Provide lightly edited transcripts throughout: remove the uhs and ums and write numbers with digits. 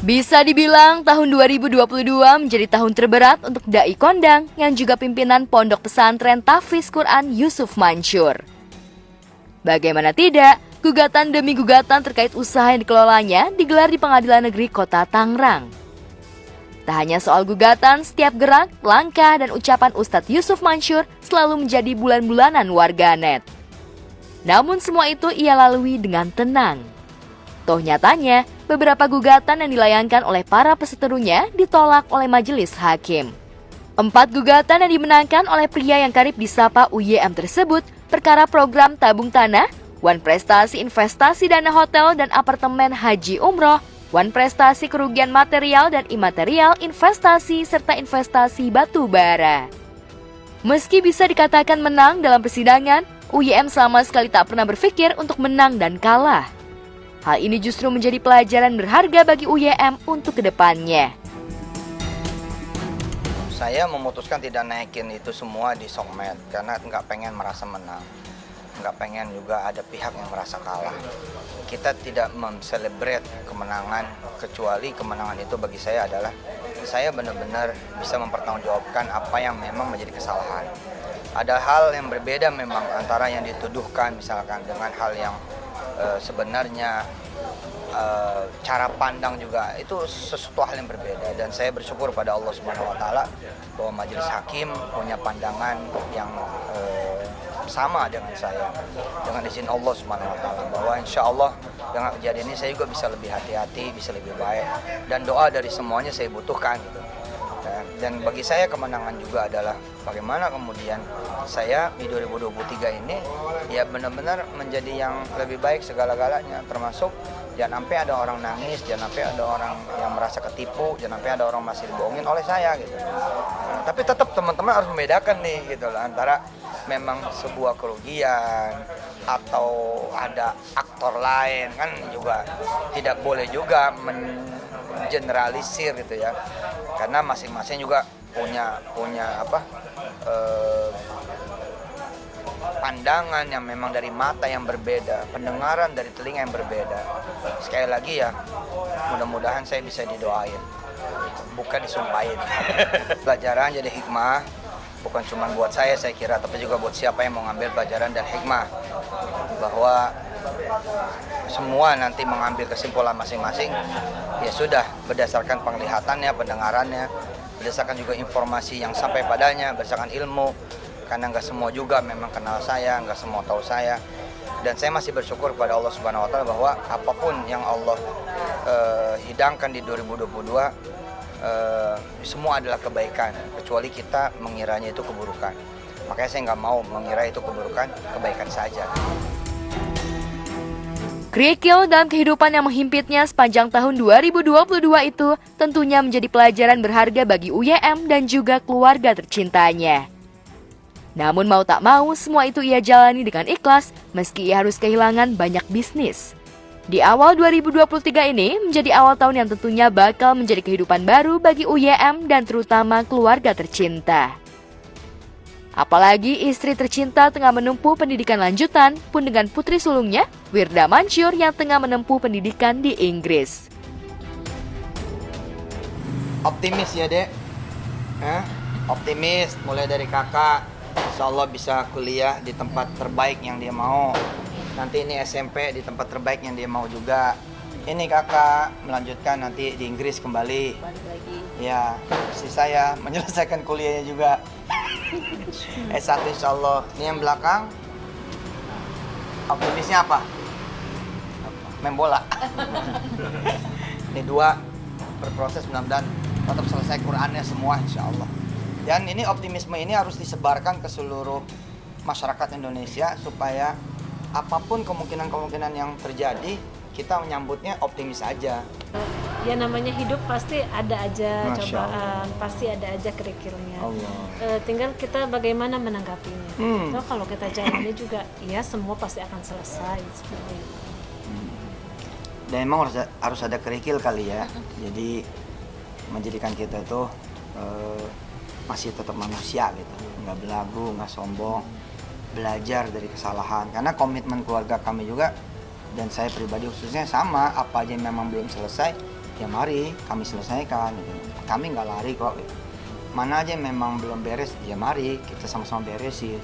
Bisa dibilang tahun 2022 menjadi tahun terberat untuk Dai Kondang yang juga pimpinan Pondok Pesantren Tahfiz Quran Yusuf Mansur. Bagaimana tidak, gugatan demi gugatan terkait usaha yang dikelolanya digelar di Pengadilan Negeri Kota Tangerang. Tak hanya soal gugatan, setiap gerak, langkah, dan ucapan Ustadz Yusuf Mansur selalu menjadi bulan-bulanan warganet. Namun semua itu ia lalui dengan tenang. Toh nyatanya, beberapa gugatan yang dilayangkan oleh para peseterunya ditolak oleh majelis hakim. 4 gugatan yang dimenangkan oleh pria yang karib disapa UYM tersebut perkara program tabung tanah, wan prestasi investasi dana hotel dan apartemen haji umroh, wan prestasi kerugian material dan imaterial investasi serta investasi batu bara. Meski bisa dikatakan menang dalam persidangan, UYM sama sekali tak pernah berpikir untuk menang dan kalah. Hal ini justru menjadi pelajaran berharga bagi UYM untuk kedepannya. Saya memutuskan tidak naikin itu semua di sokmed karena nggak pengen merasa menang, nggak pengen juga ada pihak yang merasa kalah. Kita tidak menselebrate kemenangan, kecuali kemenangan itu bagi saya adalah saya benar-benar bisa mempertanggungjawabkan apa yang memang menjadi kesalahan. Ada hal yang berbeda memang antara yang dituduhkan misalkan dengan hal yang sebenarnya cara pandang juga itu sesuatu hal yang berbeda, dan saya bersyukur pada Allah Subhanahu wa taala bahwa majelis hakim punya pandangan yang sama dengan saya, dengan izin Allah Subhanahu wa taala, bahwa insya Allah dengan kejadian ini saya juga bisa lebih hati-hati, bisa lebih baik, dan doa dari semuanya saya butuhkan gitu. Dan bagi saya kemenangan juga adalah bagaimana kemudian saya di 2023 ini ya benar-benar menjadi yang lebih baik segala-galanya, termasuk jangan sampai ada orang nangis, jangan sampai ada orang yang merasa ketipu, jangan sampai ada orang masih dibohongin oleh saya gitu. Nah, tapi tetap teman-teman harus membedakan nih gitu loh, antara memang sebuah kerugian atau ada aktor lain, kan juga tidak boleh juga generalisir gitu ya, karena masing-masing juga punya pandangan yang memang dari mata yang berbeda, pendengaran dari telinga yang berbeda. Sekali lagi ya, mudah-mudahan saya bisa didoain, bukan disumpahin. Pelajaran jadi hikmah, bukan cuma buat saya kira, tapi juga buat siapa yang mau ngambil pelajaran dan hikmah, bahwa semua nanti mengambil kesimpulan masing-masing, ya sudah berdasarkan penglihatannya, pendengarannya, berdasarkan juga informasi yang sampai padanya, berdasarkan ilmu, karena nggak semua juga memang kenal saya, nggak semua tahu saya, dan saya masih bersyukur kepada Allah Subhanahu wa taala bahwa apapun yang Allah hidangkan di 2022 semua adalah kebaikan, kecuali kita mengiranya itu keburukan. Makanya saya nggak mau mengira itu keburukan, kebaikan saja. Kerikil dalam kehidupan yang menghimpitnya sepanjang tahun 2022 itu tentunya menjadi pelajaran berharga bagi UYM dan juga keluarga tercintanya. Namun mau tak mau, semua itu ia jalani dengan ikhlas meski ia harus kehilangan banyak bisnis. Di awal 2023 ini menjadi awal tahun yang tentunya bakal menjadi kehidupan baru bagi UYM dan terutama keluarga tercinta. Apalagi istri tercinta tengah menempuh pendidikan lanjutan pun dengan putri sulungnya, Wirda Mansur yang tengah menempuh pendidikan di Inggris. Optimis ya dek, optimis mulai dari kakak, insya Allah bisa kuliah di tempat terbaik yang dia mau. Nanti ini SMP di tempat terbaik yang dia mau juga. Ini kakak melanjutkan nanti di Inggris kembali. Ya, istri saya menyelesaikan kuliahnya juga. S1 insya Allah. Ini yang belakang, optimisnya apa? Main bola. Ini 2 berproses, mudah-mudahan tetap selesai Qurannya semua insya Allah. Dan ini optimisme ini harus disebarkan ke seluruh masyarakat Indonesia supaya apapun kemungkinan-kemungkinan yang terjadi, kita menyambutnya optimis aja. Ya namanya hidup pasti ada aja cobaan, pasti ada aja kerikilnya. Tinggal kita bagaimana menanggapinya. So, kalau kita jalani juga, ya semua pasti akan selesai seperti itu. Dan emang harus ada kerikil kali ya. Jadi menjadikan kita itu masih tetap manusia gitu, nggak belagu, nggak sombong, belajar dari kesalahan. Karena komitmen keluarga kami juga dan saya pribadi khususnya sama, apa aja yang memang belum selesai ya mari kami selesaikan gitu. Kami nggak lari kok gitu. Mana aja yang memang belum beres, ya mari kita sama-sama beresin.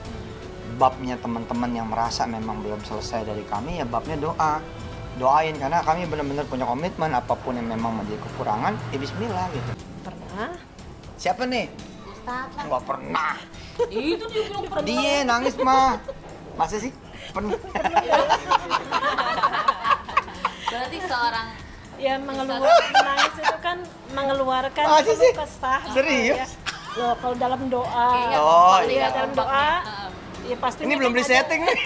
Babnya teman-teman yang merasa memang belum selesai dari kami, ya babnya doain, karena kami benar-benar punya komitmen apapun yang memang menjadi kekurangan, ya bismillah gitu. Pernah? Siapa nih? Mustafa. Nggak pernah. Itu dia bilang pernah. Dia nangis mah. Masa sih? Pernah. Berarti seorang Ya menangis itu kan mengeluarkan Masa sih? kesah. Serius? Ya. Loh, kalau dalam doa, Oh, iya dalam doa, ya pasti Ini belum disetting nih.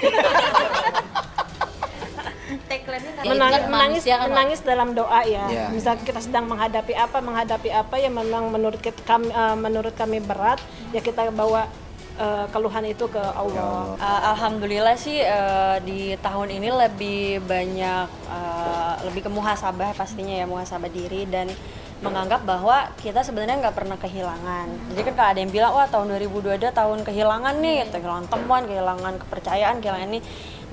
tagline-nya menangis dalam doa ya. Iya. Misal kita sedang menghadapi apa yang memang menurut kami berat, ya kita bawa keluhan itu ke Allah. Alhamdulillah sih di tahun ini lebih banyak lebih ke muhasabah pastinya ya, muhasabah diri dan menganggap bahwa kita sebenarnya nggak pernah kehilangan. Jadi kan kalau ada yang bilang wah tahun 2022 ada tahun kehilangan nih, kehilangan teman, kehilangan kepercayaan, kehilangan ini.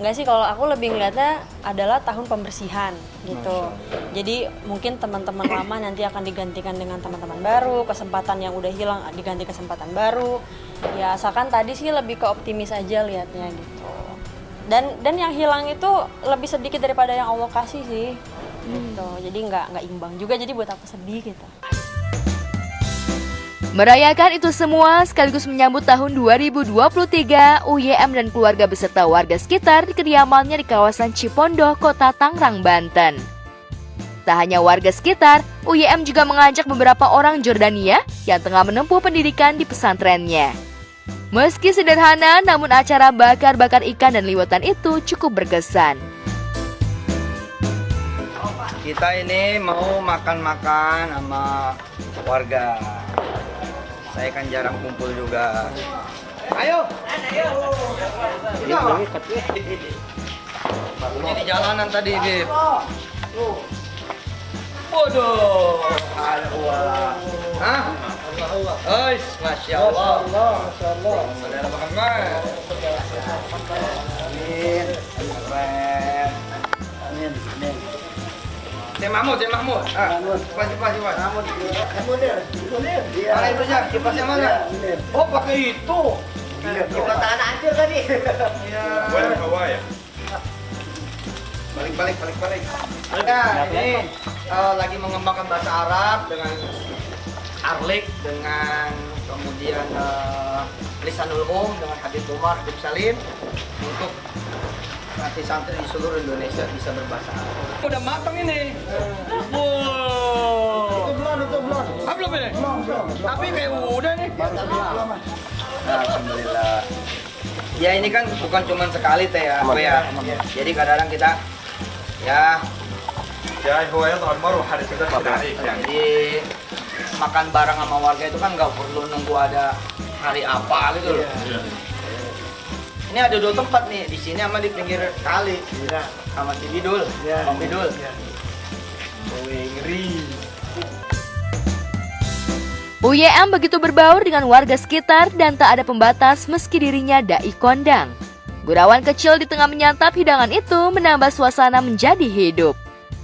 Enggak sih, kalau aku lebih ngeliatnya adalah tahun pembersihan gitu. Jadi mungkin teman-teman lama nanti akan digantikan dengan teman-teman baru, kesempatan yang udah hilang diganti kesempatan baru. Ya asalkan tadi sih lebih ke optimis aja liatnya gitu. Dan yang hilang itu lebih sedikit daripada yang Allah kasih sih. Gitu. Jadi nggak imbang juga, jadi buat aku sedih gitu. Merayakan itu semua sekaligus menyambut tahun 2023, UYM dan keluarga beserta warga sekitar di kediamannya di kawasan Cipondoh, Kota Tangerang, Banten. Tak hanya warga sekitar, UYM juga mengajak beberapa orang Jordania yang tengah menempuh pendidikan di pesantrennya. Meski sederhana, namun acara bakar-bakar ikan dan liwetan itu cukup berkesan. Kita ini mau makan-makan sama warga. Saya kan jarang kumpul juga. Ayo. Bakunya di jalanan tadi, Bib. Waduh. Hah? Ois, Masya Allah. Saudara Muhammad. Amin. Amin. Cik Mahmud. Cepat. Mana itu aja? Kipasnya mana? Oh, pakai itu. Kipas tangan hancur tadi. Iya. Boleh bawa ya? Balik. Nah, ini lagi mengembangkan bahasa Arab dengan Arlik, dengan kemudian Lisanul dengan Habib Umar, Habib Salim untuk santri-santri di seluruh Indonesia bisa berbahasa Arab. Udah matang ini. Wow. Itu belum. Ah, belum ini? Belum. Tapi kayak udah nih. Alhamdulillah. Ya ini kan bukan cuma sekali teh ya, apa ya. Jadi kadang-kadang kita ya jadi makan bareng sama warga itu kan nggak perlu nunggu ada hari apa gitu loh. Ini ada 2 tempat nih, di sini sama di pinggir kali. Sama si Bidul, Bang Bidul. Ngeri. UYM begitu berbaur dengan warga sekitar dan tak ada pembatas meski dirinya dai kondang. Gurauan kecil di tengah menyantap hidangan itu menambah suasana menjadi hidup.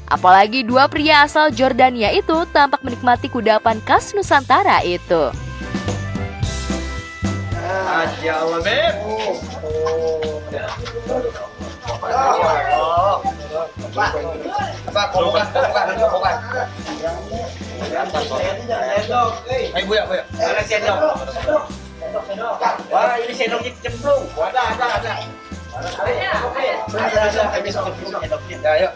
Apalagi 2 pria asal Jordania itu tampak menikmati kudapan khas Nusantara itu. Masya Allah, Beb. Bukan. Ayo, Buya. Ada sendok. Wah, ini sendoknya cemplung. Ada. Ayo.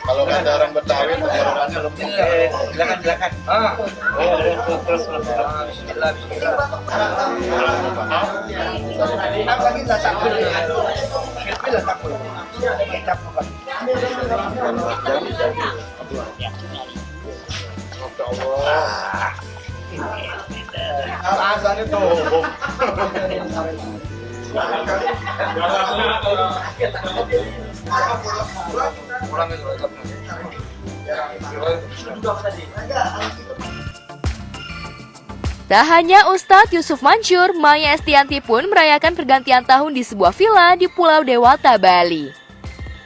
Kalau ada orang Betawi, tenggorokannya lembut. Silakan. Terus. Bismillah. Lagi takut. Alasannya tuh. Tak hanya Ustadz Yusuf Mansur, Maya Estianti pun merayakan pergantian tahun di sebuah villa di Pulau Dewata, Bali.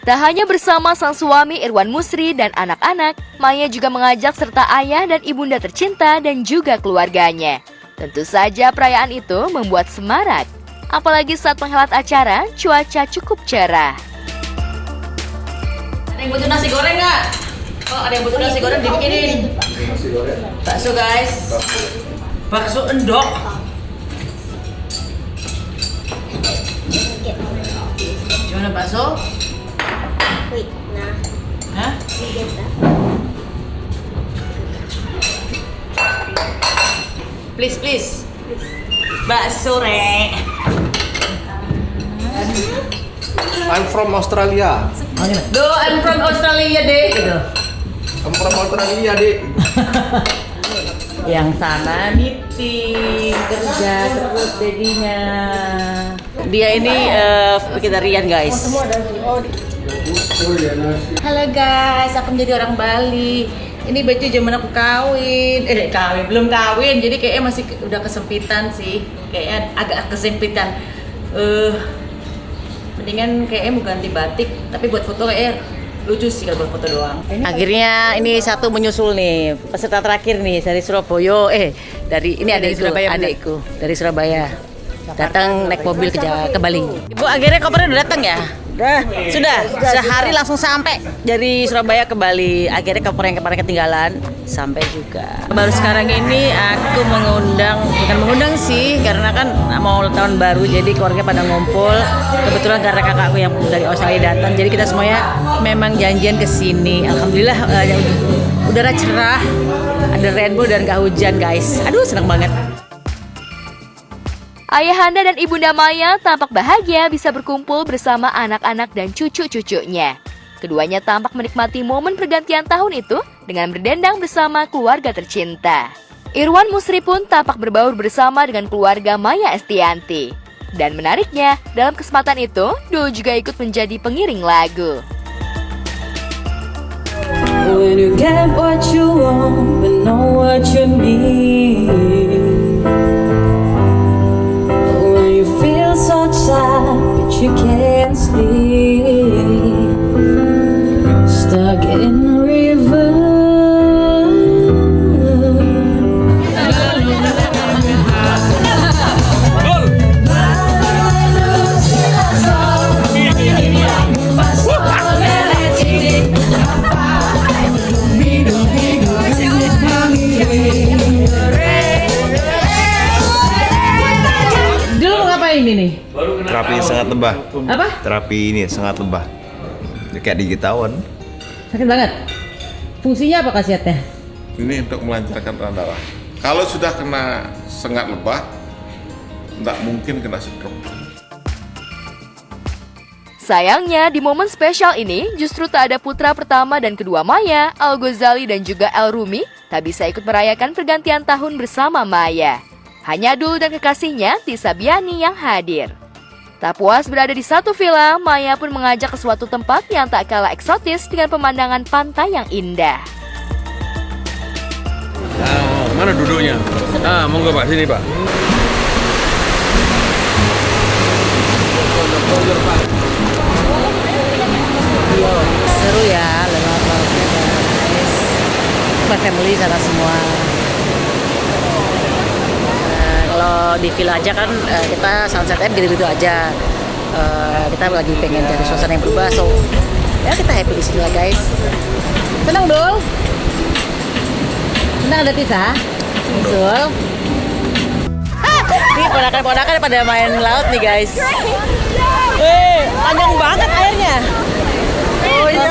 Tak hanya bersama sang suami Irwan Musri dan anak-anak, Maya juga mengajak serta ayah dan ibunda tercinta dan juga keluarganya. Tentu saja perayaan itu membuat semarak, apalagi saat menghelat acara cuaca cukup cerah. Ada yang butuh nasi goreng nggak? Oh, ada yang butuh nasi goreng dibikinin. Bakso guys. Bakso endok. Gimana bakso? Hah? Please. Bakso re. I'm from Australia. Do, I'm from Australia deh. Gitu. I'm from Australia, Dek. Yang sana meeting kerja terus jadinya. Dia ini vegetarian guys. Halo guys, aku menjadi orang Bali. Ini baju zaman aku kawin. Belum kawin. Jadi kayaknya masih udah kesempitan sih. Kayaknya agak kesempitan. Mendingan kayaknya mau ganti batik. Tapi buat foto kayaknya lucu sih kalau buat foto doang. Akhirnya ini satu menyusul nih. Peserta terakhir nih dari Surabaya. Ini adikku dari Surabaya. Datang naik mobil ke Bali. Ibu akhirnya kopernya udah datang ya? Sudah sehari langsung sampai dari Surabaya ke Bali. Akhirnya koper yang kemarin ketinggalan sampai juga. Baru sekarang ini aku bukan mengundang sih, karena kan mau tahun baru jadi keluarga pada ngumpul. Kebetulan karena kakakku yang dari Australia datang, jadi kita semuanya memang janjian ke sini. Alhamdulillah udara cerah, ada rainbow dan gak hujan guys. Aduh senang banget. Ayahanda dan ibunda Maya tampak bahagia bisa berkumpul bersama anak-anak dan cucu-cucunya. Keduanya tampak menikmati momen pergantian tahun itu dengan berdendang bersama keluarga tercinta. Irwan Musri pun tampak berbaur bersama dengan keluarga Maya Estianti. Dan menariknya, dalam kesempatan itu, Doel juga ikut menjadi pengiring lagu. When you get what you want, but know what you need. When you feel so sad, but you can't sleep. Stuck in reverse. Ini nih. Terapi sangat lebah. Apa? Terapi ini sangat lebah. Kayak digitawan. Sakit banget. Fungsinya apa khasiatnya? Ini untuk melancarkan aliran darah. Kalau sudah kena sengat lebah, tidak mungkin kena stroke. Sayangnya, di momen spesial ini justru tak ada putra pertama dan kedua Maya, Al Ghazali dan juga El Rumi, tak bisa ikut merayakan pergantian tahun bersama Maya. Hanya Doel dan kekasihnya, Tisa Biani yang hadir. Tak puas berada di satu villa, Maya pun mengajak ke suatu tempat yang tak kalah eksotis dengan pemandangan pantai yang indah. Mana duduknya? Monggo Pak, sini Pak. Seru ya, lewat lautnya guys. Family sana semua. Kalau di villa aja kan kita sunsetnya gitu-gitu aja. Kita lagi pengen cari suasana yang berubah, so ya kita happy di sini lah guys. Senang Dul? Senang ada Tisa? Betul. Nih ponakan-ponakan pada main laut nih guys. Panjang banget airnya. Oh iya,